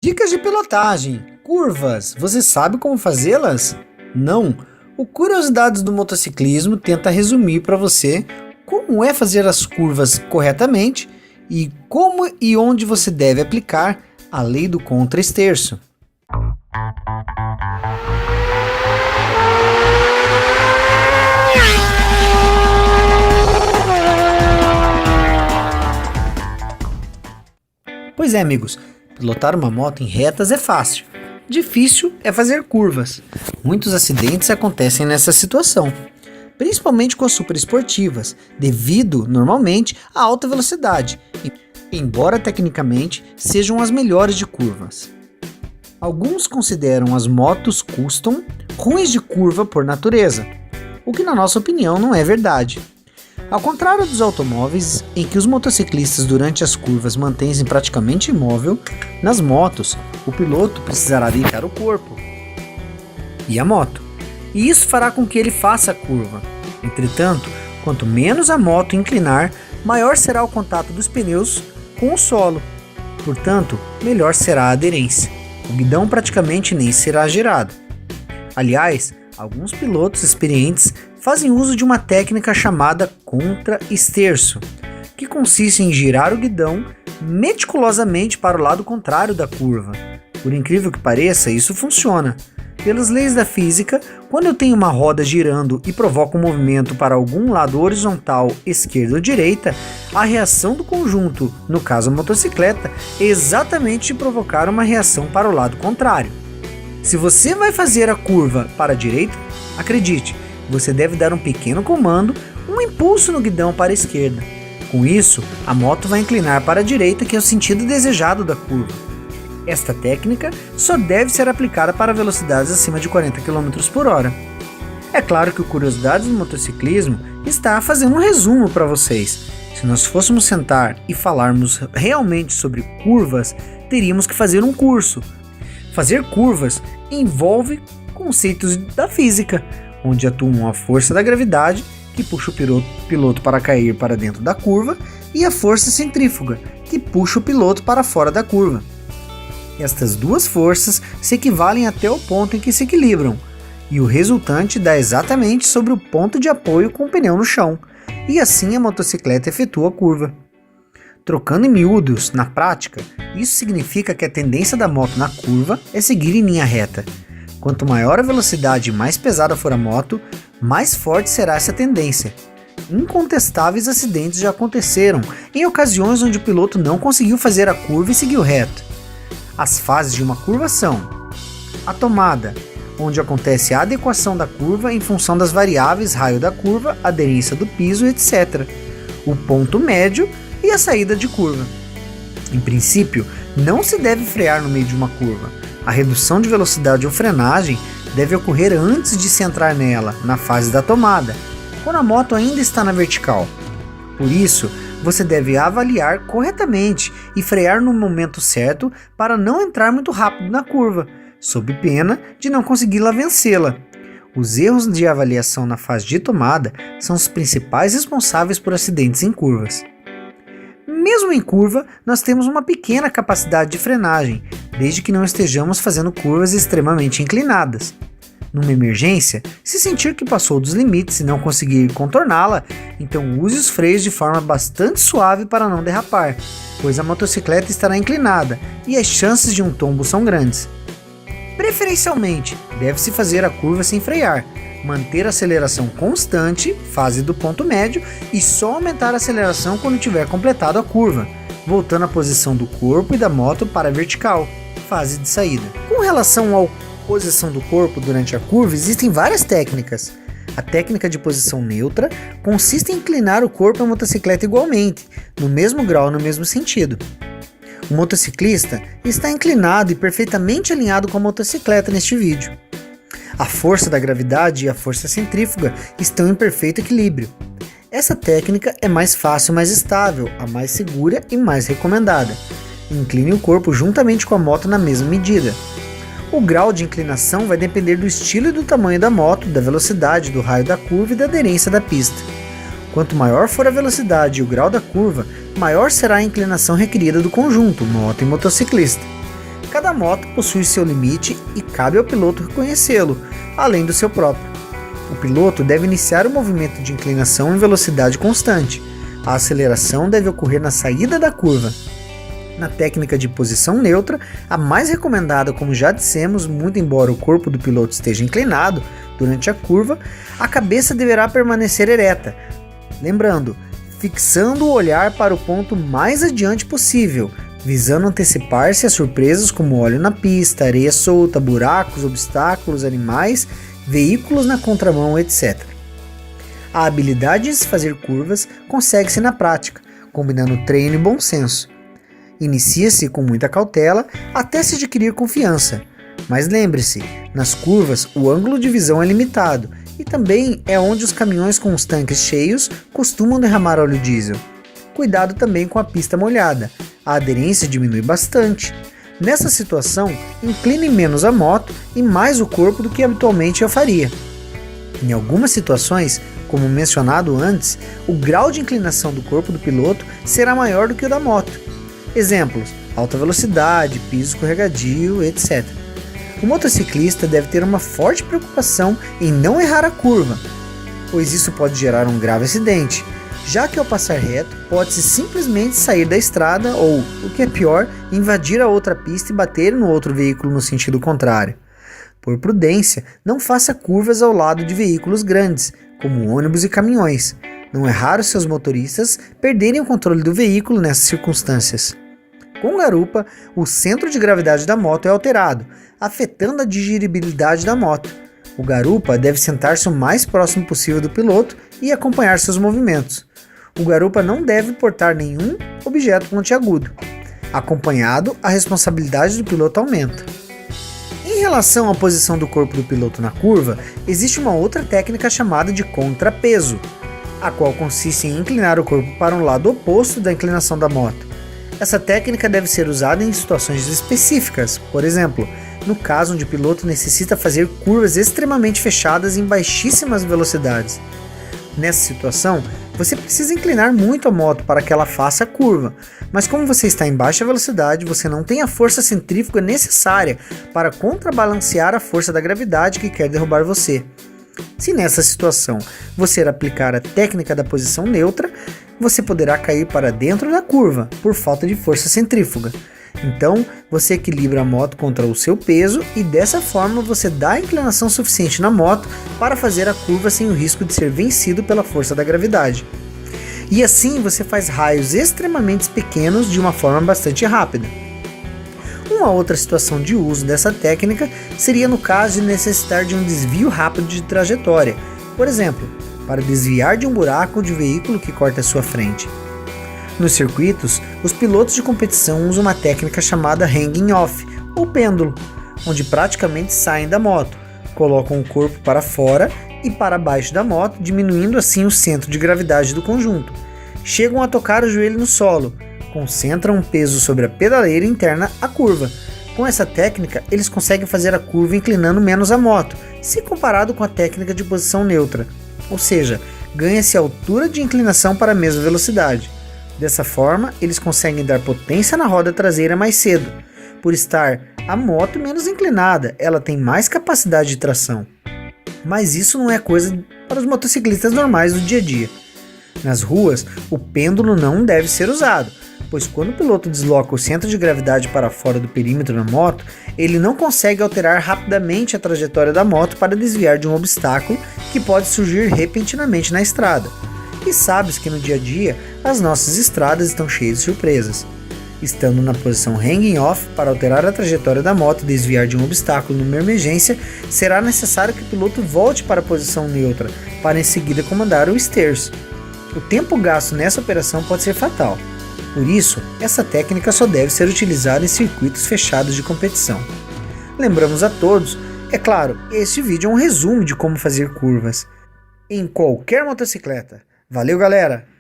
Dicas de pilotagem. Curvas. Você sabe como fazê-las? Não. O Curiosidades do Motociclismo tenta resumir para você como é fazer as curvas corretamente e como e onde você deve aplicar a lei do contra-esterço. Pois é, amigos, pilotar uma moto em retas é fácil. Difícil é fazer curvas. Muitos acidentes acontecem nessa situação, principalmente com as superesportivas, devido, normalmente, à alta velocidade, embora tecnicamente sejam as melhores de curvas. Alguns consideram as motos custom ruins de curva por natureza, o que na nossa opinião não é verdade. Ao contrário dos automóveis, em que os motociclistas durante as curvas mantêm-se praticamente imóvel, nas motos, o piloto precisará deitar o corpo e a moto, e isso fará com que ele faça a curva. Entretanto, quanto menos a moto inclinar, maior será o contato dos pneus com o solo, portanto, melhor será a aderência. O guidão praticamente nem será girado. Aliás, alguns pilotos experientes fazem uso de uma técnica chamada contra-esterço, que consiste em girar o guidão meticulosamente para o lado contrário da curva. Por incrível que pareça, isso funciona. Pelas leis da física, quando eu tenho uma roda girando e provoco um movimento para algum lado horizontal, esquerda ou direita, a reação do conjunto, no caso a motocicleta, é exatamente de provocar uma reação para o lado contrário. Se você vai fazer a curva para a direita, acredite, você deve dar um pequeno comando, um impulso no guidão para a esquerda. Com isso, a moto vai inclinar para a direita, que é o sentido desejado da curva. Esta técnica só deve ser aplicada para velocidades acima de 40 km por hora. É claro que o Curiosidades do Motociclismo está fazendo um resumo para vocês. Se nós fôssemos sentar e falarmos realmente sobre curvas, teríamos que fazer um curso. Fazer curvas envolve conceitos da física, onde atuam a força da gravidade, que puxa o piloto para cair para dentro da curva, e a força centrífuga, que puxa o piloto para fora da curva. Estas duas forças se equivalem até o ponto em que se equilibram, e o resultante dá exatamente sobre o ponto de apoio com o pneu no chão, e assim a motocicleta efetua a curva. Trocando em miúdos, na prática, isso significa que a tendência da moto na curva é seguir em linha reta. Quanto maior a velocidade e mais pesada for a moto, mais forte será essa tendência. Incontestáveis acidentes já aconteceram em ocasiões onde o piloto não conseguiu fazer a curva e seguiu reto. As fases de uma curva são: a tomada, onde acontece a adequação da curva em função das variáveis raio da curva, aderência do piso, etc. O ponto médio e a saída de curva. Em princípio, não se deve frear no meio de uma curva. A redução de velocidade ou frenagem deve ocorrer antes de se entrar nela, na fase da tomada, quando a moto ainda está na vertical. Por isso, você deve avaliar corretamente e frear no momento certo para não entrar muito rápido na curva, sob pena de não conseguir vencê-la. Os erros de avaliação na fase de tomada são os principais responsáveis por acidentes em curvas. Mesmo em curva, nós temos uma pequena capacidade de frenagem, desde que não estejamos fazendo curvas extremamente inclinadas. Numa emergência, se sentir que passou dos limites e não conseguir contorná-la, então use os freios de forma bastante suave para não derrapar, pois a motocicleta estará inclinada e as chances de um tombo são grandes. Preferencialmente, deve-se fazer a curva sem frear, manter a aceleração constante, fase do ponto médio, e só aumentar a aceleração quando tiver completado a curva, voltando à posição do corpo e da moto para a vertical, fase de saída. Com relação à posição do corpo durante a curva, existem várias técnicas. A técnica de posição neutra consiste em inclinar o corpo e a motocicleta igualmente, no mesmo grau e no mesmo sentido. O motociclista está inclinado e perfeitamente alinhado com a motocicleta neste vídeo. A força da gravidade e a força centrífuga estão em perfeito equilíbrio. Essa técnica é mais fácil e mais estável, a mais segura e mais recomendada. Incline o corpo juntamente com a moto na mesma medida. O grau de inclinação vai depender do estilo e do tamanho da moto, da velocidade, do raio da curva e da aderência da pista. Quanto maior for a velocidade e o grau da curva, maior será a inclinação requerida do conjunto, moto e motociclista. Cada moto possui seu limite e cabe ao piloto reconhecê-lo, além do seu próprio. O piloto deve iniciar o movimento de inclinação em velocidade constante. A aceleração deve ocorrer na saída da curva. Na técnica de posição neutra, a mais recomendada, como já dissemos, muito embora o corpo do piloto esteja inclinado durante a curva, a cabeça deverá permanecer ereta. Lembrando, fixando o olhar para o ponto mais adiante possível, visando antecipar-se a surpresas como óleo na pista, areia solta, buracos, obstáculos, animais, veículos na contramão, etc. A habilidade de se fazer curvas consegue-se na prática, combinando treino e bom senso. Inicia-se com muita cautela até se adquirir confiança, mas lembre-se, nas curvas o ângulo de visão é limitado e também é onde os caminhões com os tanques cheios costumam derramar óleo diesel. Cuidado também com a pista molhada, a aderência diminui bastante. Nessa situação, incline menos a moto e mais o corpo do que habitualmente eu faria. Em algumas situações, como mencionado antes, o grau de inclinação do corpo do piloto será maior do que o da moto. Exemplos: alta velocidade, piso escorregadio, etc. O motociclista deve ter uma forte preocupação em não errar a curva, pois isso pode gerar um grave acidente, já que ao passar reto pode-se simplesmente sair da estrada ou, o que é pior, invadir a outra pista e bater no outro veículo no sentido contrário. Por prudência, não faça curvas ao lado de veículos grandes, como ônibus e caminhões. Não é raro seus motoristas perderem o controle do veículo nessas circunstâncias. Com garupa, o centro de gravidade da moto é alterado, afetando a dirigibilidade da moto. O garupa deve sentar-se o mais próximo possível do piloto e acompanhar seus movimentos. O garupa não deve portar nenhum objeto pontiagudo. Acompanhado, a responsabilidade do piloto aumenta. Em relação à posição do corpo do piloto na curva, existe uma outra técnica chamada de contrapeso, a qual consiste em inclinar o corpo para um lado oposto da inclinação da moto. Essa técnica deve ser usada em situações específicas, por exemplo, no caso onde o piloto necessita fazer curvas extremamente fechadas em baixíssimas velocidades. Nessa situação, você precisa inclinar muito a moto para que ela faça a curva, mas como você está em baixa velocidade, você não tem a força centrífuga necessária para contrabalancear a força da gravidade que quer derrubar você. Se nessa situação você aplicar a técnica da posição neutra, você poderá cair para dentro da curva por falta de força centrífuga. Então, você equilibra a moto contra o seu peso e dessa forma você dá a inclinação suficiente na moto para fazer a curva sem o risco de ser vencido pela força da gravidade. E assim você faz raios extremamente pequenos de uma forma bastante rápida. Uma outra situação de uso dessa técnica seria no caso de necessitar de um desvio rápido de trajetória, por exemplo, para desviar de um buraco de veículo que corta a sua frente. Nos circuitos, os pilotos de competição usam uma técnica chamada hanging off, ou pêndulo, onde praticamente saem da moto, colocam o corpo para fora e para baixo da moto, diminuindo assim o centro de gravidade do conjunto. Chegam a tocar o joelho no solo, concentram um peso sobre a pedaleira interna à curva. Com essa técnica, eles conseguem fazer a curva inclinando menos a moto, se comparado com a técnica de posição neutra, ou seja, ganha-se altura de inclinação para a mesma velocidade. Dessa forma, eles conseguem dar potência na roda traseira mais cedo. Por estar a moto menos inclinada, ela tem mais capacidade de tração. Mas isso não é coisa para os motociclistas normais do dia a dia. Nas ruas, o pêndulo não deve ser usado, pois quando o piloto desloca o centro de gravidade para fora do perímetro da moto, ele não consegue alterar rapidamente a trajetória da moto para desviar de um obstáculo que pode surgir repentinamente na estrada. E sabes que no dia a dia, as nossas estradas estão cheias de surpresas. Estando na posição hanging off, para alterar a trajetória da moto e desviar de um obstáculo numa emergência, será necessário que o piloto volte para a posição neutra, para em seguida comandar o esterço. O tempo gasto nessa operação pode ser fatal. Por isso, essa técnica só deve ser utilizada em circuitos fechados de competição. Lembramos a todos, é claro, este vídeo é um resumo de como fazer curvas em qualquer motocicleta. Valeu, galera!